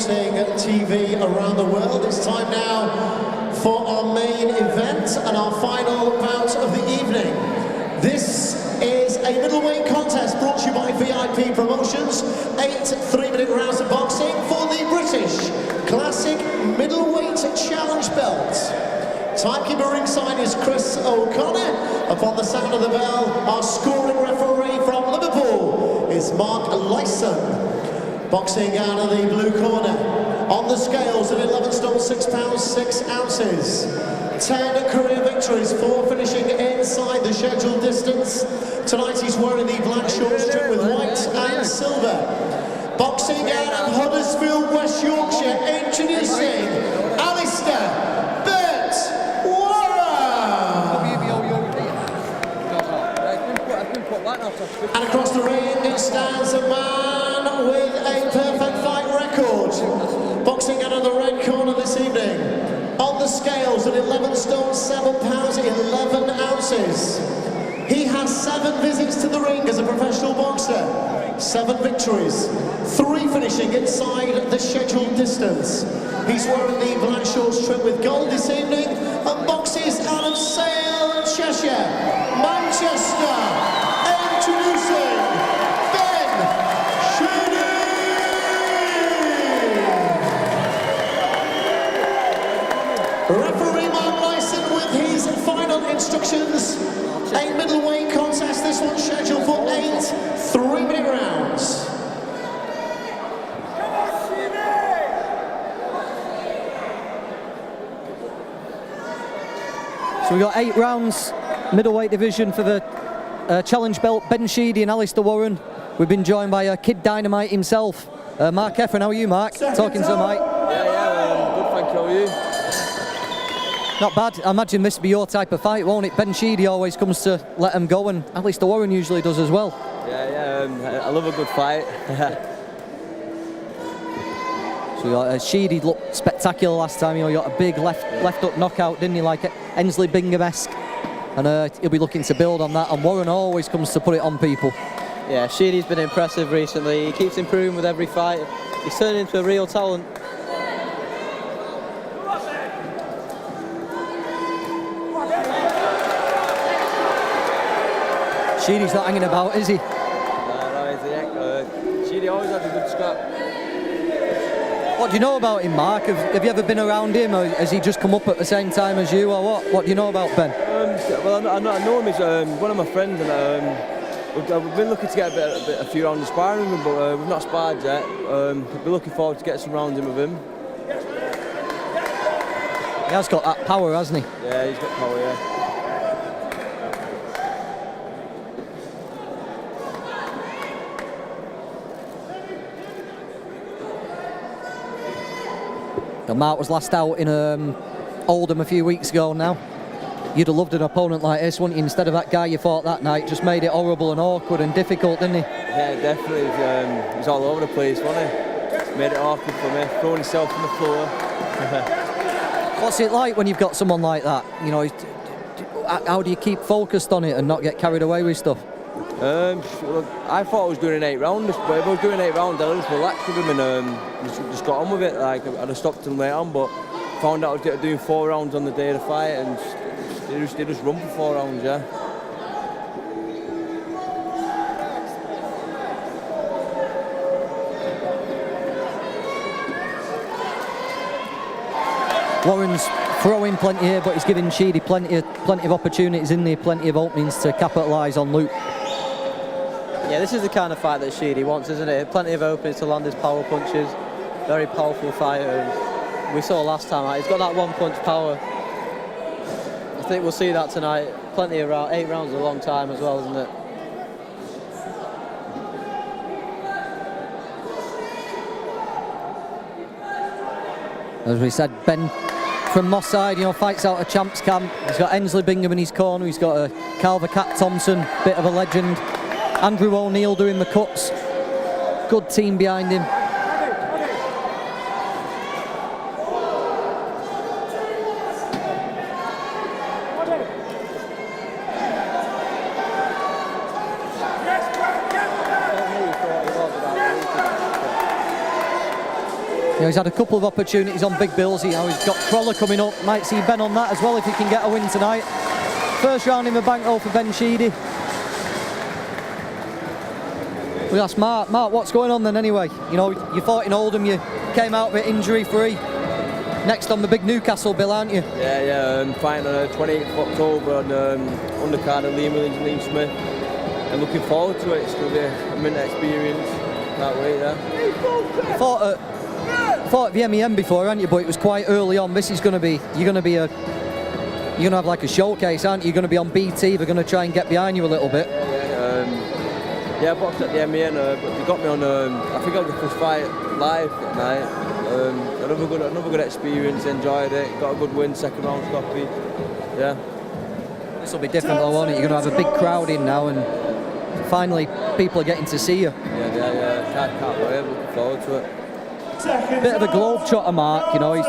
boxing TV around the world. It's time now for our main event and our final bout of the evening. This is a middleweight contest brought to you by VIP Promotions. 8 3-minute rounds of boxing for the British Classic Middleweight Challenge Belt. Timekeeper ringside is Chris O'Connor. Upon the sound of the bell, our scoring referee from Liverpool is Mark Lyson. Boxing out of the blue corner. On the scales at 11 stone 6 pounds 6 ounces. 10 career victories, 4 finishing inside the scheduled distance. Tonight he's wearing the black short strip with white and silver. Boxing out of Huddersfield, West Yorkshire, introducing Alistair. And across the ring stands a man with a perfect fight record. Boxing out of the red corner this evening. On the scales at 11 stone 7 pounds 11 ounces. He has 7 visits to the ring as a professional boxer. 7 victories, 3 finishing inside the scheduled distance. He's wearing the black short strip with gold this evening and boxes out of Sale, Cheshire, Manchester. Introducing Sheedy. Referee Mark Lyson with his final instructions. A middleweight contest, this one scheduled for 8 3-minute rounds. So we've got 8 rounds, middleweight division for the challenge belt. Ben Sheedy and Alistair Warren. We've been joined by Kid Dynamite himself, Mark Efron. How are you, Mark? Talking to Mike. Yeah, good, thank you. How are you? Not bad. I imagine this will be your type of fight, won't it? Ben Sheedy always comes to let him go, and Alistair Warren usually does as well. Yeah, I love a good fight. So you got Sheedy looked spectacular last time. You know, you got a big left hook knockout, didn't he? Like Ensley Bingham-esque. And he'll be looking to build on that, and Warren always comes to put it on people. Yeah, Sheedy's been impressive recently. He keeps improving with every fight. He's turning into a real talent. Sheedy's not hanging about, is he? No, is he? Sheedy always has a good scrap. What do you know about him, Mark? Have you ever been around him, or has he just come up at the same time as you, or what? What do you know about Ben? Well, I know him. He's one of my friends, and we've been looking to get a few rounds of sparring with him, but we've not sparred yet. We're looking forward to get some rounds in with him. He has got that power, hasn't he? Yeah, he's got power, yeah. Now, Mark was last out in Oldham a few weeks ago now. You'd have loved an opponent like this, wouldn't you? Instead of that guy you fought that night, just made it horrible and awkward and difficult, didn't he? Yeah, definitely. He's all over the place, wasn't he? Made it awkward for me, throwing himself on the floor. What's it like when you've got someone like that? You know, how do you keep focused on it and not get carried away with stuff? Well, I thought I was doing an 8 round, but if I was doing 8 rounds, I'd just relax with him and just got on with it. Like, I'd have stopped him later on, but found out I was doing 4 rounds on the day of the fight, and they just run for 4 rounds, yeah. Warren's throwing plenty here, but he's giving Sheedy plenty of opportunities in there, plenty of openings to capitalise on loop. Yeah, this is the kind of fight that Sheedy wants, isn't it? Plenty of openings to land his power punches. Very powerful fighter. We saw last time, he's got that one-punch power. I think we'll see that tonight. Plenty of 8 rounds is a long time as well, isn't it? As we said, Ben from Moss Side, you know, fights out of Champs Camp. He's got Ensley Bingham in his corner. He's got Calver Cat Thompson, bit of a legend. Andrew O'Neill doing the cuts. Good team behind him. know, he's had a couple of opportunities on big bills. He's got Crawler coming up. Might see Ben on that as well if he can get a win tonight. First round in the bankroll for Ben Sheedy. We asked Mark, what's going on then anyway? You know, you fought in Oldham, you came out of it injury-free. Next on the big Newcastle bill, aren't you? Yeah, fighting on the 28th of October on undercard of Liam Williams and Liam Smith. And looking forward to it. It's going to be a mint experience. Can't wait, yeah. You fought at the MEM before, haven't you? But it was quite early on. This is going to be, you're going to have like a showcase, aren't you? You're going to be on BT. They're going to try and get behind you a little bit. Yeah, I boxed at the MEN, but they got me on, I think I was the first fight live that night. Another good experience, enjoyed it, got a good win, second round stoppage. Yeah. This will be different though, won't it? You're going to have a big crowd in now and finally people are getting to see you. Yeah. Can't wait, looking forward to it. Bit of a globetrotter, Mark, you know, he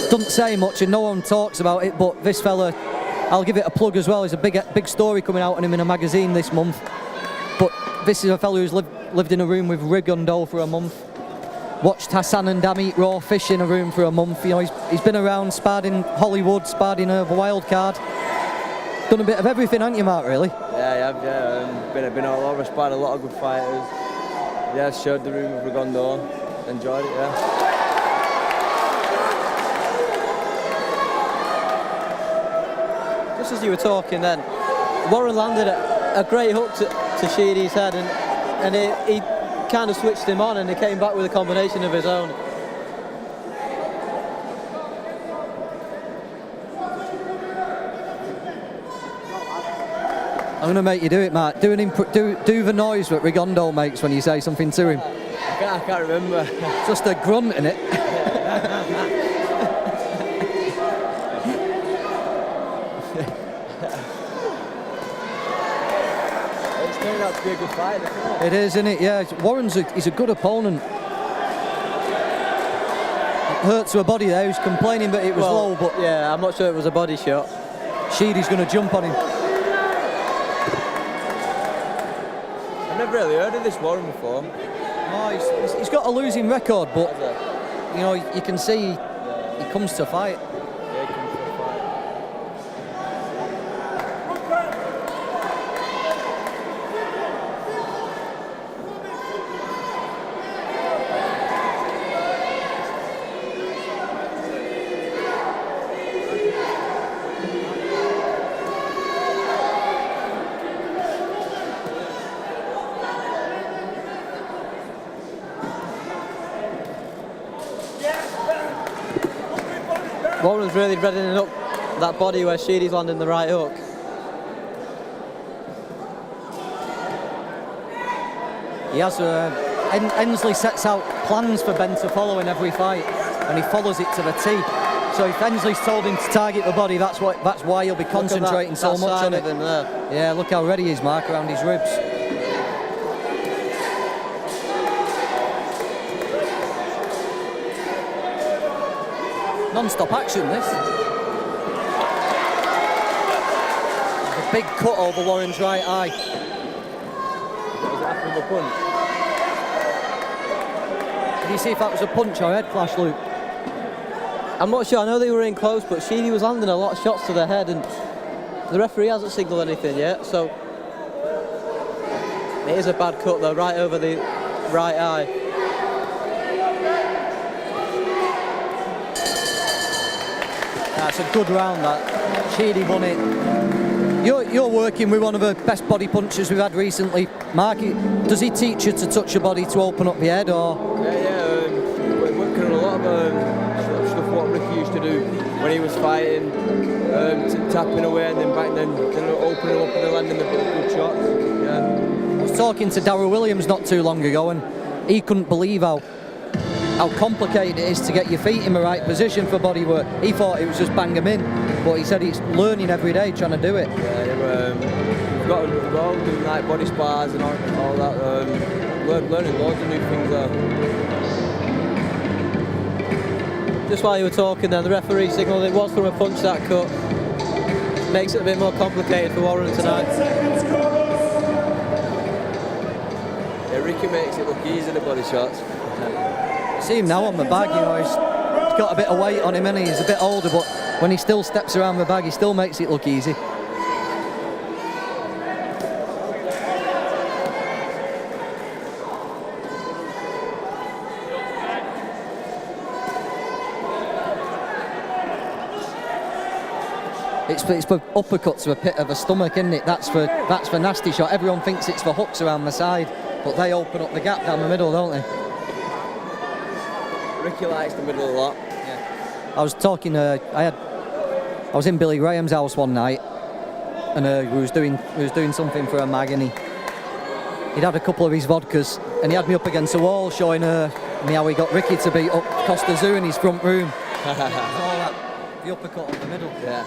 doesn't say much and no one talks about it, but this fella, I'll give it a plug as well, there's a big story coming out on him in a magazine this month. But this is a fella who's lived in a room with Rigondeaux for a month. Watched Hassan and Dam eat raw fish in a room for a month. You know, he's been around, sparred in Hollywood, sparred in a wild card. Done a bit of everything, haven't you, Mark, really? Yeah, I have, yeah. Been all over, sparred a lot of good fighters. Yeah, shared the room with Rigondeaux. Enjoyed it, yeah. Just as you were talking then, Warren landed a great hook to Sheedy's head and he kind of switched him on and he came back with a combination of his own. I'm going to make you do it, Mark. Do the noise that Rigondeaux makes when you say something to him. I can't remember. Just a grunt in it. It's turned out to be a good fight, isn't it? It is, isn't it? Yeah. He's a good opponent. Hurt to a body there. He was complaining that it was low, but yeah, I'm not sure it was a body shot. Sheedy's going to jump on him. I've never really heard of this Warren before. No, he's got a losing record, but you know, you can see he comes to fight. Yeah, he comes to fight. Warren's really reddening up that body where Sheedy's landing the right hook. He has Ensley sets out plans for Ben to follow in every fight, and he follows it to the T. So if Ensley's told him to target the body, that's why he'll be concentrating so much on it. Yeah, look how ready he is, Mark, around his ribs. Non-stop action, this. A big cut over Warren's right eye. Was it after the punch? Did you see if that was a punch or head flash, Luke? I'm not sure, I know they were in close, but Sheedy was landing a lot of shots to the head and the referee hasn't signalled anything yet, so it is a bad cut though, right over the right eye. That's a good round, that. Sheedy won it. You're working with one of the best body punchers we've had recently. Mark, does he teach you to touch your body to open up the head, or? Yeah, we're working on a lot of stuff what Ricky used to do when he was fighting, tapping away and then back, then opening up and then landing the good shots. Yeah. I was talking to Darryl Williams not too long ago, and he couldn't believe how complicated it is to get your feet in the right position for body work. He thought it was just bang them in, but he said he's learning every day trying to do it. Yeah, we're all doing like body spars and all that, learning loads of new things there. Just while you were talking then, the referee signalled it was from a punch, that cut. Makes it a bit more complicated for Warren tonight. Yeah, Ricky makes it look easy, the body shots. See him now on the bag, you know, he's got a bit of weight on him, and he's a bit older, but when he still steps around the bag, he still makes it look easy. It's for uppercuts to a pit of the stomach, isn't it? That's for nasty shot. Everyone thinks it's for hooks around the side, but they open up the gap down the middle, don't they? Ricky likes the middle a lot. Yeah. I was talking. I was in Billy Graham's house one night, and we was doing something for a mag, and he'd had a couple of his vodkas, and he had me up against the wall, showing me how he got Ricky to beat up Costa Zoo in his front room. All that, the uppercut on the middle. Yeah.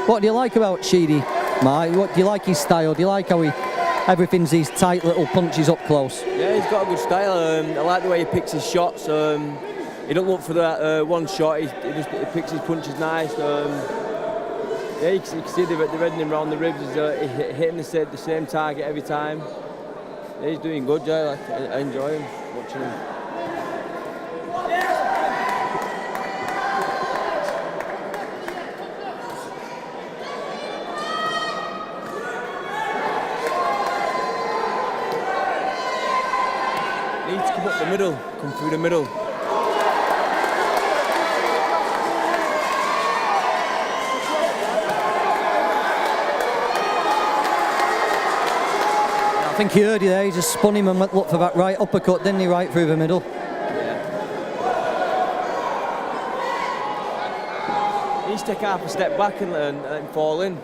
What do you like about Sheedy, Mike? What do you like his style? Do you like how everything's these tight little punches up close? Yeah, he's got a good style. I like the way he picks his shots. He don't look for that one shot. He picks his punches nice. Yeah, you can see the reddening him around the ribs. He's hitting the same target every time. Yeah, he's doing good. Yeah, I enjoy him watching him. Needs to come up the middle, come through the middle. I think he heard you there, he just spun him and looked for that right uppercut, didn't he, right through the middle? Yeah. He needs to take half a step back and let him fall in.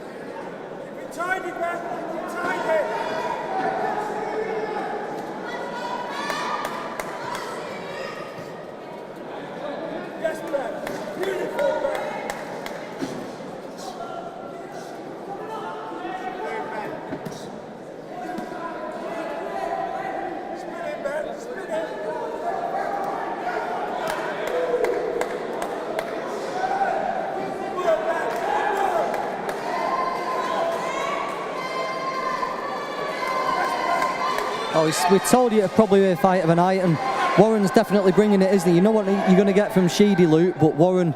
Tiny, man! Tiny! Yes, man! Beautiful, man! Spin it, man! Spin it! Oh, we told you it'd probably be a fight of a night, and Warren's definitely bringing it, isn't he? You know what you're going to get from Sheedy, Luke, but Warren,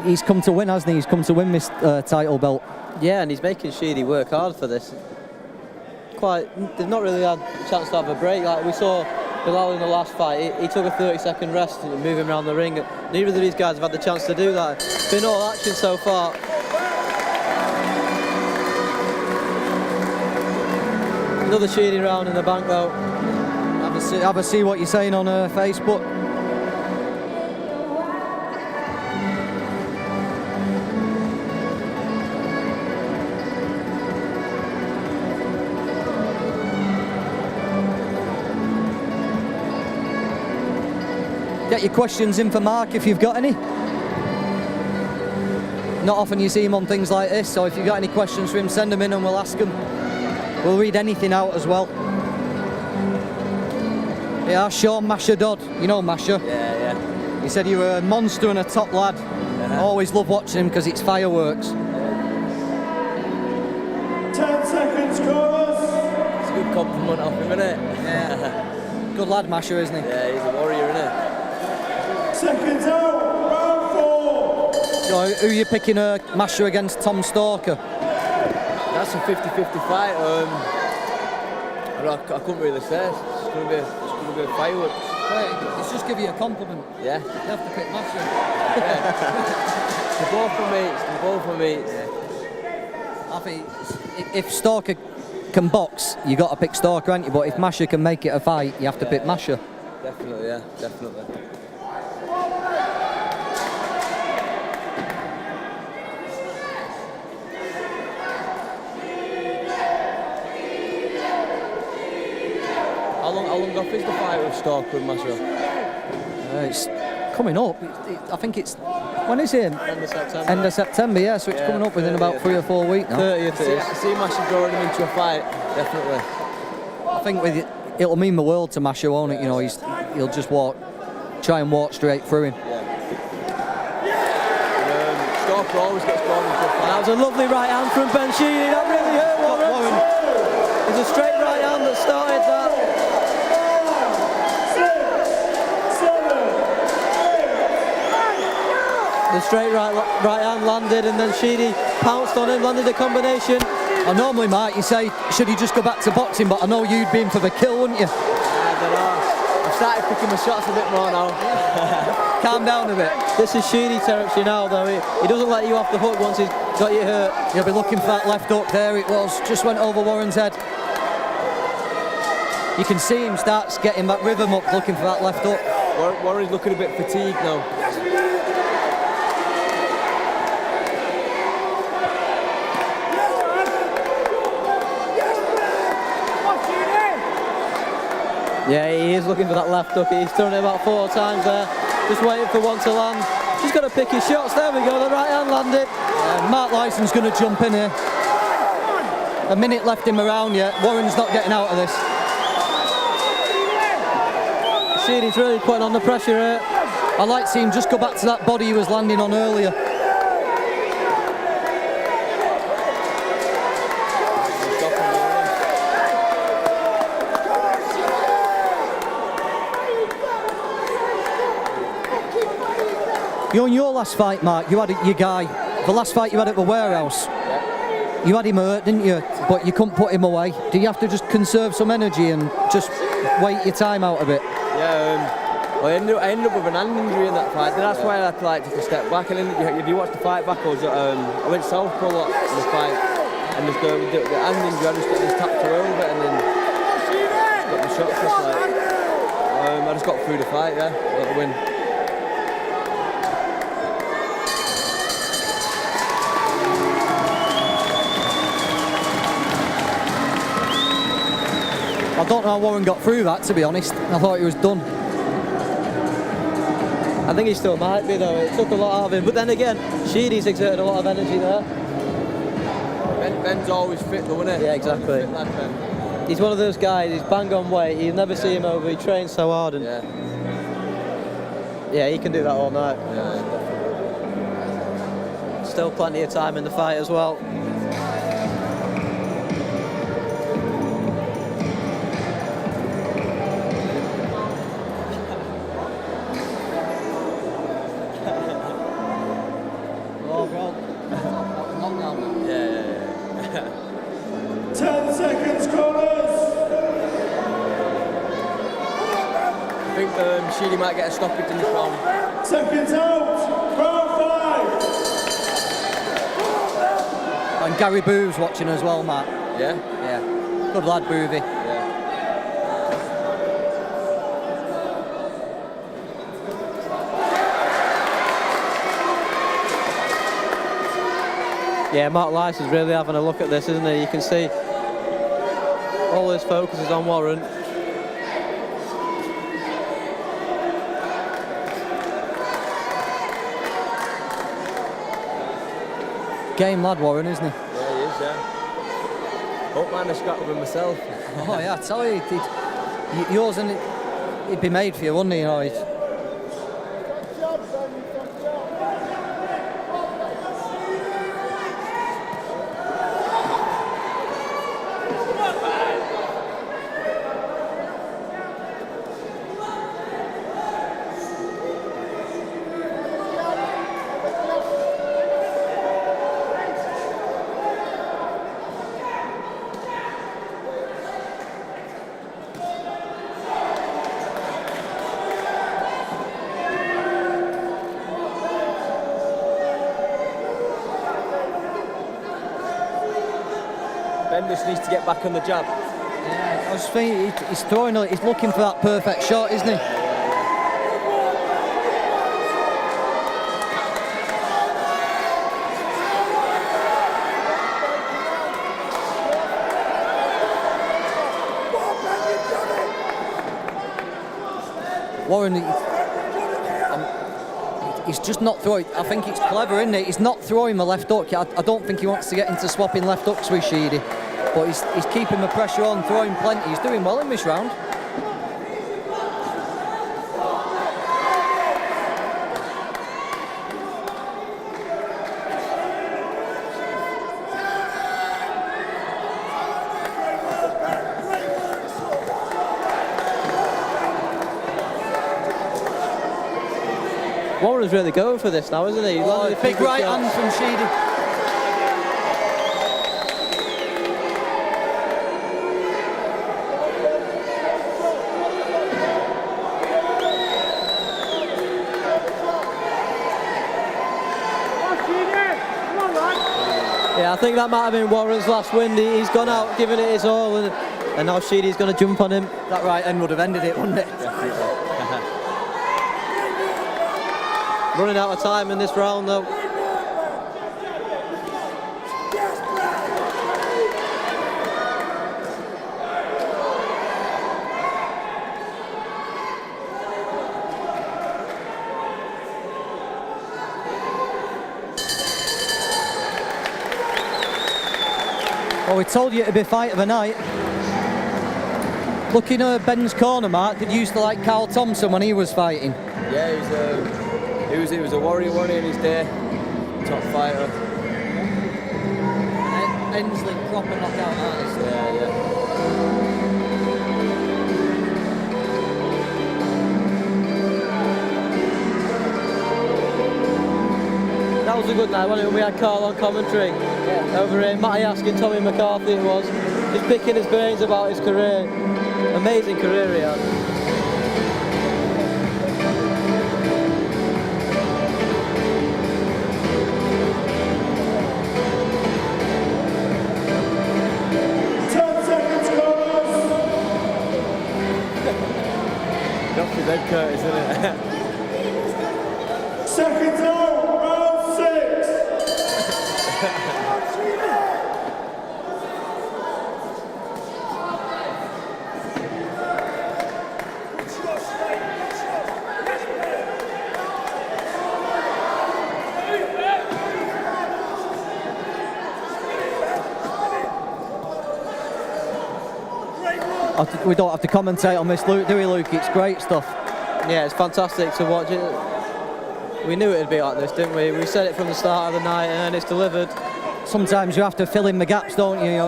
he's come to win, hasn't he? He's come to win this title belt. Yeah, and he's making Sheedy work hard for this. They've not really had a chance to have a break. Like we saw Bilal in the last fight, he took a 30-second rest and moving around the ring. Neither of these guys have had the chance to do that. Been all action so far. Another Sheedy round in the bank though. Have a see what you're saying on Facebook. Get your questions in for Mark if you've got any. Not often you see him on things like this, so if you've got any questions for him, send them in and we'll ask them. We'll read anything out as well. Yeah, Sean Masher Dodd. You know Masher? Yeah. He said you were a monster and a top lad. Yeah. Always love watching him because it's fireworks. 10 seconds, chorus! It's a good compliment off him, isn't it? Yeah. Good lad, Masher, isn't he? Yeah, he's a warrior, isn't he? Seconds out, round 4! So who are you picking, Masher against Tom Stalker? That's a 50-50 fight. I couldn't really say. It's going to be a fireworks. Wait, let's just give you a compliment. Yeah. You have to pick Masher. They're both for me. I think if Stalker can box, you got to pick Stalker, haven't you? But if Masher can make it a fight, you have to pick Masher. Definitely, yeah, definitely. How long off is the fight with Stalker and Masher? It's coming up. I think it's... When is it? End of September. End of September, yeah, so it's coming up within about 3 or 4 weeks now. 30th it is. I see Masher drawing him into a fight, definitely. I think it'll mean the world to Masher, won't it? You know, he'll just walk try and walk straight through him. Stalker always gets drawn into a fight. That was a lovely right hand from Ben Sheedy. That really hurt Warren. It was a straight right hand that started that. 6, 7, 8. The straight right hand landed, and then Sheedy pounced on him, landed a combination. I normally might you say, should he just go back to boxing, but I know you'd be in for the kill, wouldn't you? I don't know. I've started picking my shots a bit more now. Calm down a bit. This is Sheedy territory now, though. He doesn't let you off the hook once he's got you hurt. You'll be looking for that left hook. There it was, just went over Warren's head. You can see him starts getting that rhythm up, looking for that left hook. Warren's looking a bit fatigued now. Yeah, he is looking for that left hook. He's thrown it about 4 times there, just waiting for one to land. Just got to pick his shots. There we go, the right hand landed. Mark Lyson's going to jump in here. A minute left him around yet. Warren's not getting out of this. Sheedy's really putting on the pressure here. I like to see him just go back to that body he was landing on earlier. You in your last fight, Mark, you had your guy, the last fight you had at the warehouse, you had him hurt, didn't you? But you couldn't put him away. Do you have to just conserve some energy and just wait your time out a bit? Yeah, well, I ended up with an hand injury in that fight. That's why I had to like take a step back. And then if you watch the fight back, I went southpaw a lot in the fight, and just the hand injury, I just tapped her a little bit, and then got the shot just like. I just got through the fight, yeah, got the win. I don't know how Warren got through that, to be honest. I thought he was done. I think he still might be, though. It took a lot out of him. But then again, Sheedy's exerted a lot of energy there. Ben's always fit, though, isn't he? Yeah, exactly. Fit lad, Ben. He's one of those guys, he's bang on weight. You'll never see him over. He trains so hard. And yeah, he can do that all night. Yeah, definitely. Still plenty of time in the fight as well. Yeah. 10 seconds, corners. I think Sheedy might get a stoppage in this round. Seconds out. Round 5. And Gary Boo's watching as well, Matt. Yeah? Yeah. Good lad, Boovy. Yeah. Yeah, Mark Lyson's really having a look at this, isn't he? You can see all his focus is on Warren. Game lad, Warren, isn't he? Yeah, he is, yeah. Hope man, I scrapped with myself. Oh yeah, I tell you, yours and it'd be made for you, wouldn't he? You know, Ben just needs to get back on the jab. yeah, I was thinking he's throwing, he's looking for that perfect shot, isn't he? Warren, he's just not throwing. I think it's clever, isn't it? He's not throwing the left hook. I don't think he wants to get into swapping left hooks with Sheedy, but he's keeping the pressure on, throwing plenty. He's doing well in this round. Warren's really going for this now, isn't he? He's landing a Big few right shots. hand from Sheedy. Yeah, I think that might have been Warren's last win. He's gone out giving it his all, and now Sheedy's going to jump on him. That right end would have ended it, wouldn't it? Running out of time in this round though. Well, we told you it'd be fight of the night. Looking at Ben's corner, Mark, did you used to like Carl Thompson when he was fighting? Yeah, he was a warrior in his day, top fighter. Ensley, proper knockout artist. Yeah. That was a good night, wasn't it, when we had Carl on commentary? Over here, Matty asking Tommy McCarthy it was, just picking his brains about his career. Amazing career he had. Got his head Curtis, isn't it? Seconds out, round 6. We don't have to commentate on this, Luke, do we, Luke? It's great stuff. Yeah, it's fantastic to watch it. We knew it'd be like this, didn't we? We said it from the start of the night and it's delivered. Sometimes you have to fill in the gaps, don't you?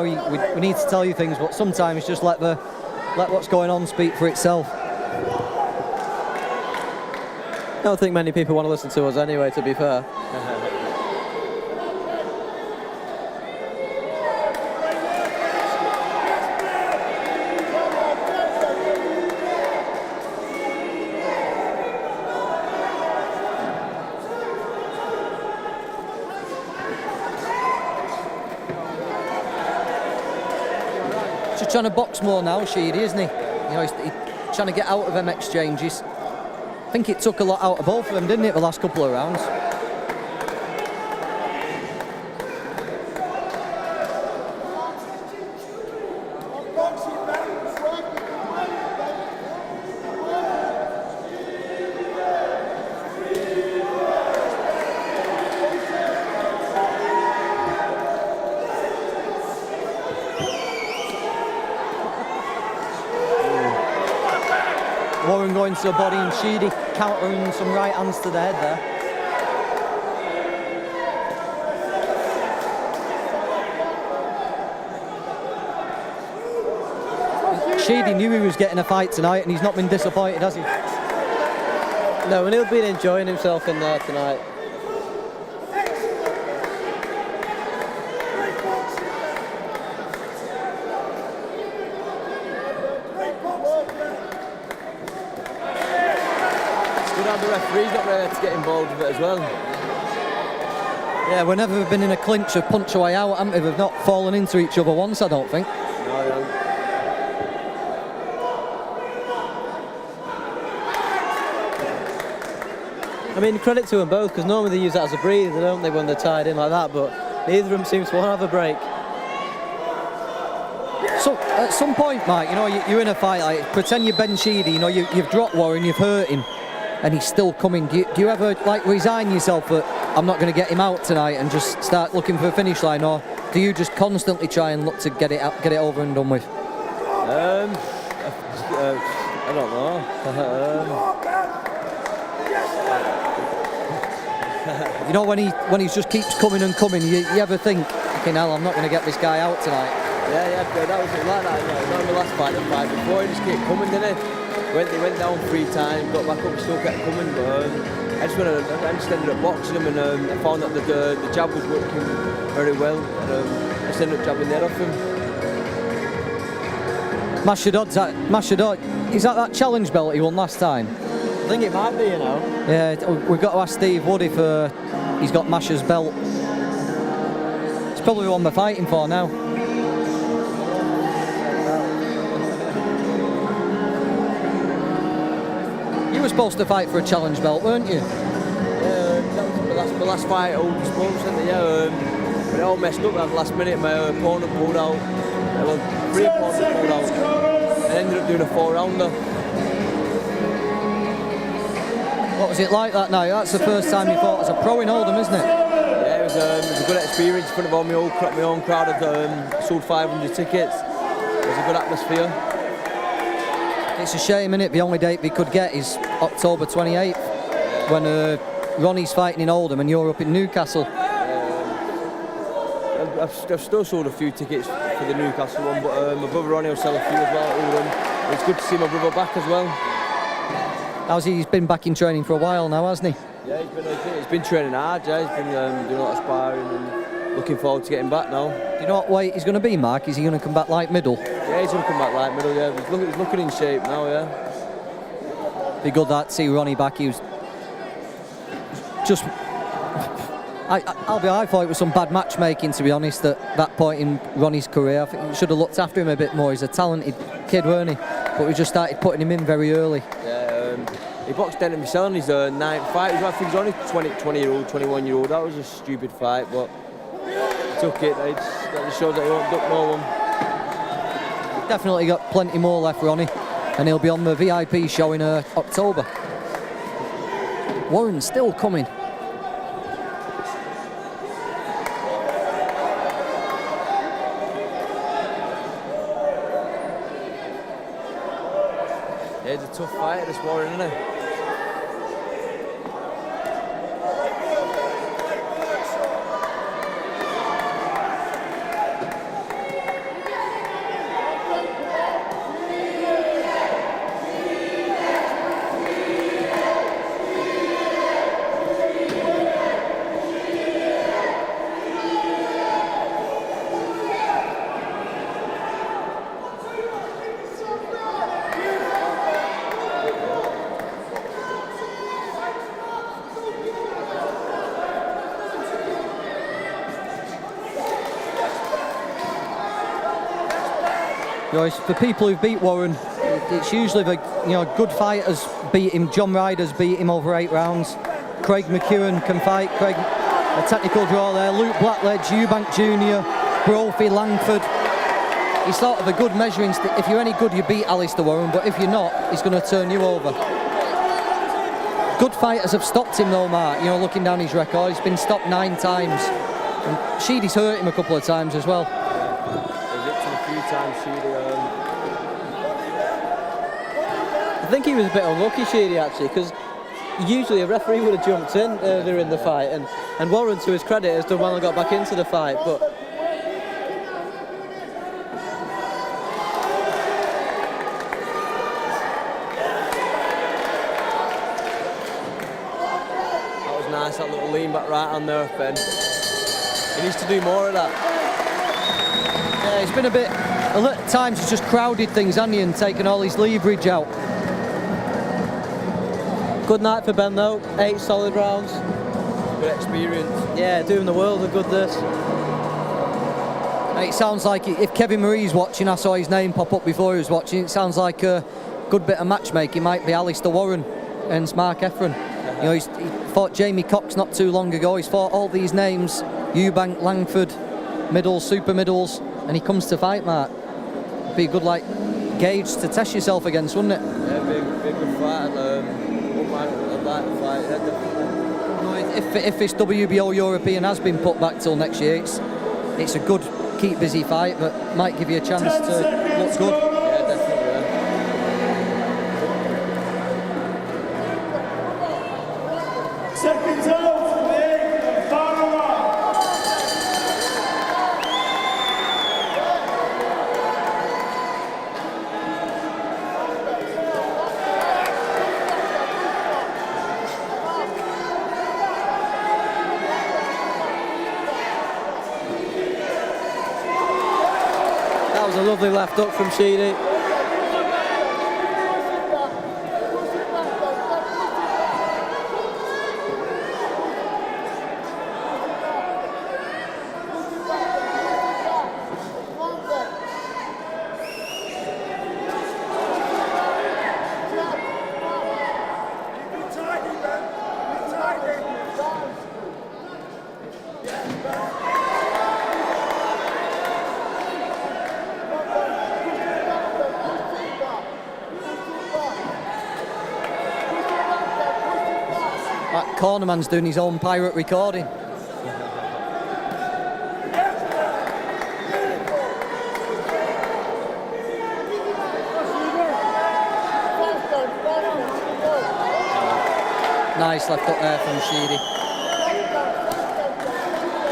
We need to tell you things, but sometimes just let what's going on speak for itself. I don't think many people want to listen to us anyway, to be fair. Just trying to box more now, Sheedy, isn't he? He's trying to get out of them exchanges. I think it took a lot out of both of them, didn't it, the last couple of rounds? Warren going to the body and Sheedy countering some right hands to the head there. Sheedy knew he was getting a fight tonight and he's not been disappointed, has he? No, and he'll be enjoying himself in there tonight. The referee's not ready to get involved with it as well. Yeah, we've never been in a clinch of punch away out, haven't we? We've not fallen into each other once, I don't think. No, I don't. I mean, credit to them both, because normally they use that as a breather, don't they, when they're tied in like that, but neither of them seems to want to have a break. So, at some point, Mike, you're in a fight, like, pretend you're Ben Sheedy, you've dropped Warren, you've hurt him, and he's still coming. Do you ever, resign yourself that I'm not going to get him out tonight and just start looking for a finish line, or do you just constantly try and look to get it over and done with? I don't know. When he just keeps coming and coming, you ever think, fucking hell, I'm not going to get this guy out tonight? Yeah, that was it like that. Not the last fight, the fight before, he just kept coming, didn't he? He went down 3 times, got back up, still kept coming, but I just ended up boxing him, and I found that the jab was working very well. And, I just ended up jabbing the head off him. Mashadod, is that challenge belt he won last time? I think it might be, you know. Yeah, we've got to ask Steve Wood if he's got Masha's belt. It's probably the one we're fighting for now. You were supposed to fight for a challenge belt, weren't you? Yeah, that was my last fight. I was supposed to, yeah, but it all messed up at the last minute. My opponent pulled out. Well, 3 opponents pulled out. And ended up doing a 4-rounder. What was it like that night? That's the first time you fought as a pro in Oldham, isn't it? Yeah, it was a good experience in front of all my own crowd. I've sold 500 tickets. It was a good atmosphere. It's a shame, innit? The only date we could get is October 28th, when Ronnie's fighting in Oldham and you're up in Newcastle. I've still sold a few tickets for the Newcastle one, but my brother Ronnie will sell a few as well at Oldham. It's good to see my brother back as well. How's he? He's been back in training for a while now, hasn't he? Yeah, he's been training hard. Yeah, he's been doing a lot of sparring and looking forward to getting back now. Do you know what weight he's going to be, Mark? Is he going to come back light middle? Yeah, he's going to come back light middle. Yeah, he's looking in shape now. Yeah. Be good that to see Ronnie back. He was just. I thought it was some bad matchmaking, to be honest, at that point in Ronnie's career. I think we should have looked after him a bit more. He's a talented kid, weren't he? But we just started putting him in very early. Yeah, he boxed Denton Michelle in his 9th fight. I think he was only 20-year-old, 21-year-old. That was a stupid fight, but he took it. That just shows that he won't duck no one. Definitely got plenty more left, Ronnie. And he'll be on the VIP show in October. Warren's still coming. Yeah, he's a tough fighter, this Warren, isn't he? You know, for people who beat Warren, it's usually the good fighters beat him. John Ryder's beat him over 8 rounds. Craig McEwen can fight. Craig, a technical draw there. Luke Blackledge, Eubank Jr., Brophy, Langford. He's sort of a good measuring stick. If you're any good, you beat Alistair Warren, but if you're not, he's going to turn you over. Good fighters have stopped him though, Mark. You know, looking down his record, he's been stopped 9 times. And Sheedy's hurt him a couple of times as well. He's hit him a few times, Sheedy. I think he was a bit unlucky, Sheedy, actually, because usually a referee would have jumped in during the fight, and Warren, to his credit, has done well and got back into the fight, but That was nice, that little lean back right on there, Ben. He needs to do more of that. Yeah, he's been a bit. At times he's just crowded things, hasn't he, and taken all his leverage out. good night for Ben though, 8 solid rounds. Good experience. Yeah, doing the world of good this. It sounds like if Kevin Marie's watching, I saw his name pop up before he was watching, it sounds like a good bit of matchmaking. Might be Alistair Warren and Mark Efron. You know, he fought Jamie Cox not too long ago. He's fought all these names, Eubank, Langford, middles, super middles, and he comes to fight Mark. Be a good gauge to test yourself against, wouldn't it? Yeah, be a good fight. I'd like to fight. Yeah, definitely. If this WBO European has been put back till next year, it's a good, keep busy fight, but might give you a chance to look good. Yeah, definitely. Yeah. Seconds out for the final round. was a lovely left hook from Sheedy. That cornerman's doing his own pirate recording. Nice left up there from Sheedy.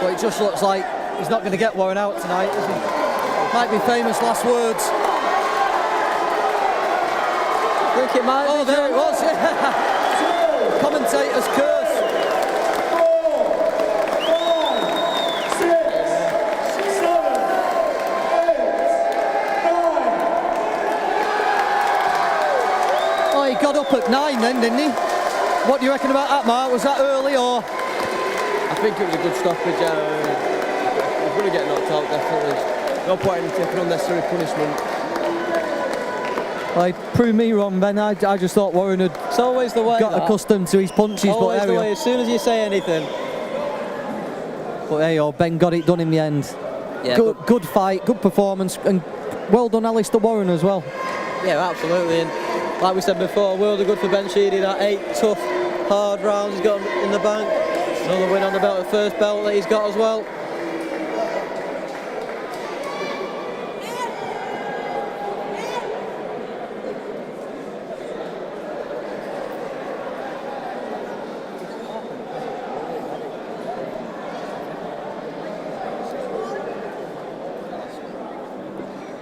But it just looks like he's not going to get Warren out tonight, is he? Might be famous last words. I think it might Oh, be. there it was, yeah. Commentator's curse. 4, 5, 6, 7, 8, 9. Oh, he got up at 9 then, didn't he? What do you reckon about that, Mark? Was that early or? I think it was a good stoppage. He's going to get knocked out, definitely. No point in taking unnecessary punishment. Like, prove me wrong, Ben. I just thought Warren had It's always the way. got accustomed to his punches, Always but the there way. we As soon as you say anything. But there you go, Ben got it done in the end. Yeah, Good fight, good performance, and well done, Alistair Warren as well. Yeah, absolutely. And like we said before, world of good for Ben Sheedy. That 8 tough, hard rounds he's got in the bank. Another win on the belt, the first belt that he's got as well.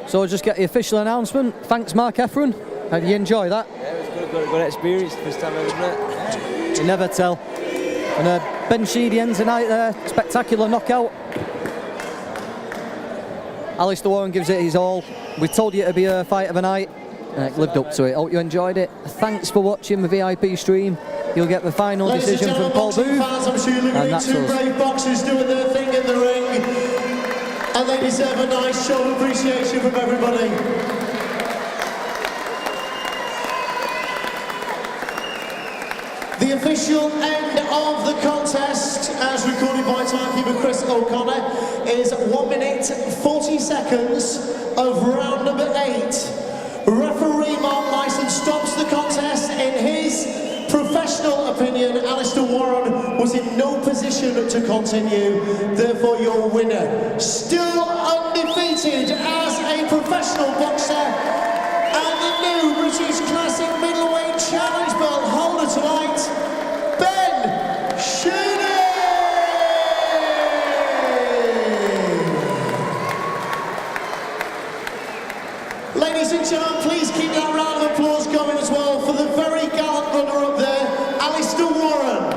So just get the official announcement. Thanks, Mark Efron. How did you enjoy that? Yeah, it was good experience the first time, wasn't it? You never tell. And Ben Sheedy ends the night there. Spectacular knockout. Alistair Warren gives it his all. We told you it'd be a fight of a night, and it lived up to it. Hope you enjoyed it. Thanks for watching the VIP stream. You'll get the final decision from Paul Booth. I'm sure you're looking at two brave boxers doing their thing in the ring, and they deserve a nice show of appreciation from everybody. The official end of the contest, as recorded by timekeeper Chris O'Connor, is 1 minute 40 seconds of round number 8. Referee Mark Lyson stops the contest. In his professional opinion, Alistair Warren was in no position to continue, therefore your winner, still undefeated as a professional boxer, and the new British Classic Middleweight Challenge Belt holder tonight, Ben Sheedy! Ladies and gentlemen, please keep that round of applause going as well for the very gallant runner up there, Alistair Warren.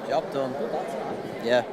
Job done. Yeah.